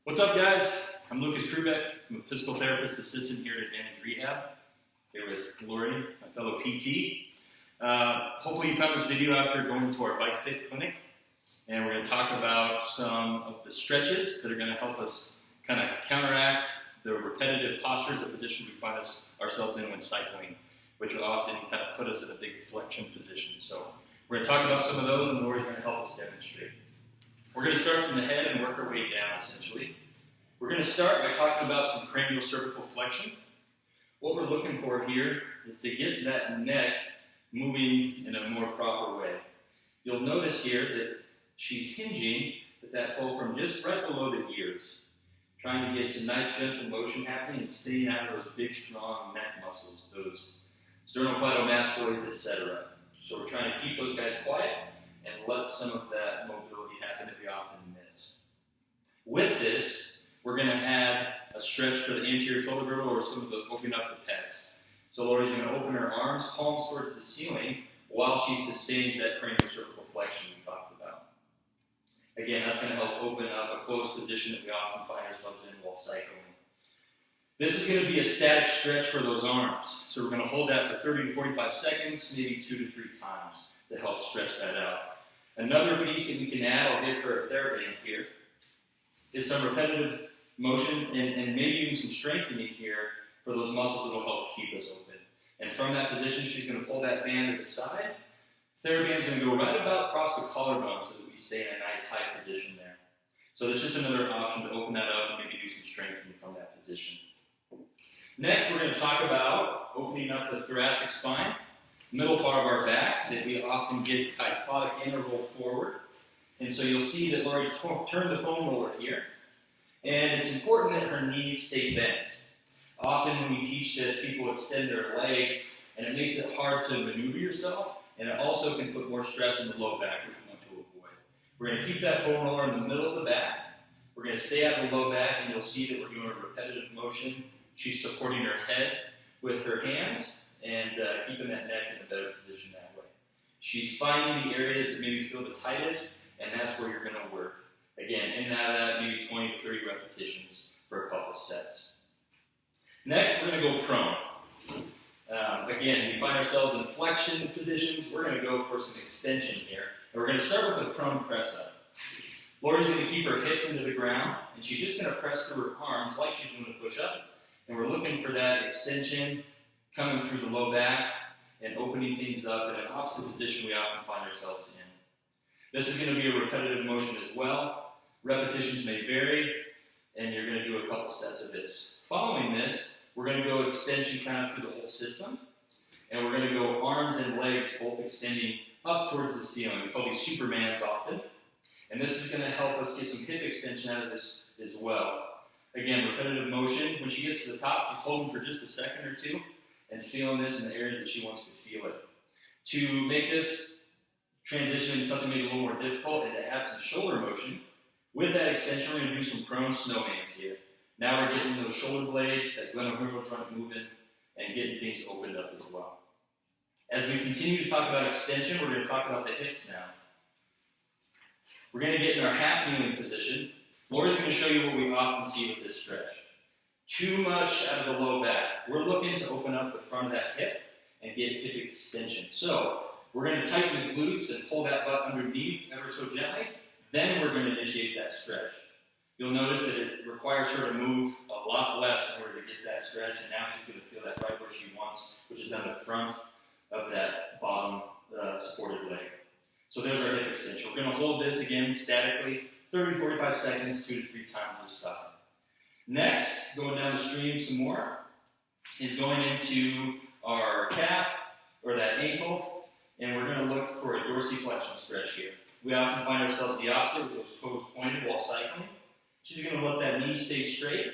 What's up, guys? I'm Lucas Krubeck. I'm a physical therapist assistant here at Advantage Rehab, here with Lori, my fellow PT. Hopefully you found this video after going to our Bike Fit clinic, and we're going to talk about some of the stretches that are going to help us kind of counteract the repetitive postures, the position we find ourselves in when cycling, which will often kind of put us in a big flexion position. So we're going to talk about some of those, and Lori's going to help us demonstrate. We're going to start from the head and work our way down, essentially. We're going to start by talking about some cranial cervical flexion. What we're looking for here is to get that neck moving in a more proper way. You'll notice here that she's hinging at that fulcrum just right below the ears, trying to get some nice gentle motion happening and staying out of those big, strong neck muscles, those sternocleidomastoids, etc. So we're trying to keep those guys quiet and let some of that mobility happen that we often miss. With this, we're going to add a stretch for the anterior shoulder girdle or some of the opening up the pecs. So Lori's going to open her arms, palms towards the ceiling, while she sustains that cranial cervical flexion we talked about. Again, that's going to help open up a closed position that we often find ourselves in while cycling. This is going to be a static stretch for those arms. So we're going to hold that for 30 to 45 seconds, maybe 2 to 3 times to help stretch that out. Another piece that we can add, I'll give her a TheraBand here, is some repetitive motion and maybe even some strengthening here for those muscles that will help keep us open. And from that position, she's going to pull that band to the side. TheraBand's going to go right about across the collarbone so that we stay in a nice high position there. So there's just another option to open that up and maybe do some strengthening from that position. Next, we're going to talk about opening up the thoracic spine, middle part of our back that we often get kyphotic in or roll forward. And so you'll see that Lori turned the foam roller here. And it's important that her knees stay bent. Often when we teach this, people extend their legs, and it makes it hard to maneuver yourself, and it also can put more stress on the low back, which we want to avoid. We're going to keep that foam roller in the middle of the back. We're going to stay out of the low back, and you'll see that we're doing a repetitive motion. She's supporting her head with her hands and keeping that neck in a better position that way. She's finding the areas that maybe feel the tightest, and that's where you're going to work. Again, in that maybe 20 to 30 repetitions for a couple sets. Next, we're going to go prone. Again, we find ourselves in flexion positions. We're going to go for some extension here. And we're going to start with a prone press up. Lori's going to keep her hips into the ground, and she's just going to press through her arms like she's doing a push-up. And we're looking for that extension coming through the low back and opening things up in an opposite position we often find ourselves in. This is going to be a repetitive motion as well. Repetitions may vary, and you're going to do a couple sets of this. Following this, we're going to go extension kind of through the whole system, and we're going to go arms and legs both extending up towards the ceiling. We call these Supermans often, and this is going to help us get some hip extension out of this as well. Again, repetitive motion. When she gets to the top, she's holding for just a second or two and feeling this in the areas that she wants to feel it. To make this transition into something maybe a little more difficult and to add some shoulder motion, with that extension, we're going to do some prone snowmans here. Now we're getting those shoulder blades, that glenohumeral joint moving, and getting things opened up as well. As we continue to talk about extension, we're going to talk about the hips now. We're going to get in our half kneeling position. Lori's going to show you what we often see with this stretch. Too much out of the low back. We're looking to open up the front of that hip and get hip extension. So we're going to tighten the glutes and pull that butt underneath ever so gently. Then we're going to initiate that stretch. You'll notice that it requires her to move a lot less in order to get that stretch, and now she's going to feel that right where she wants, which is on the front of that bottom supported leg. So there's our hip extension. We're going to hold this again statically, 30 to 45 seconds, 2 to 3 times this side. Next, going down the stream some more, is going into our calf or that ankle, and we're going to look for a dorsiflexion stretch here. We often find ourselves the opposite with those toes pointed while cycling. She's going to let that knee stay straight,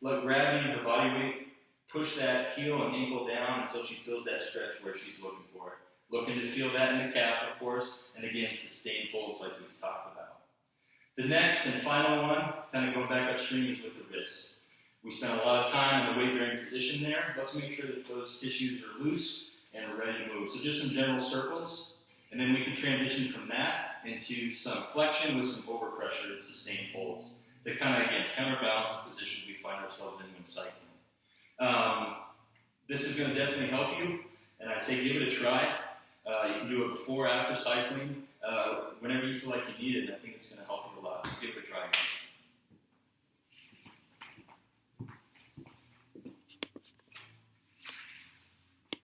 let gravity and her body weight push that heel and ankle down until she feels that stretch where she's looking for it. Looking to feel that in the calf, of course, and again, sustained holds like we've talked about. The next and final one, kind of going back upstream, is with the wrist. We spent a lot of time in the weight-bearing position there. Let's make sure that those tissues are loose and are ready to move. So just some general circles. And then we can transition from that into some flexion with some overpressure and sustained holds the kind of, again, counterbalance position we find ourselves in when cycling. This is going to definitely help you, and I'd say give it a try. You can do it before, after cycling, whenever you feel like you need it, and I think it's going to help you a lot. So give it a try, guys.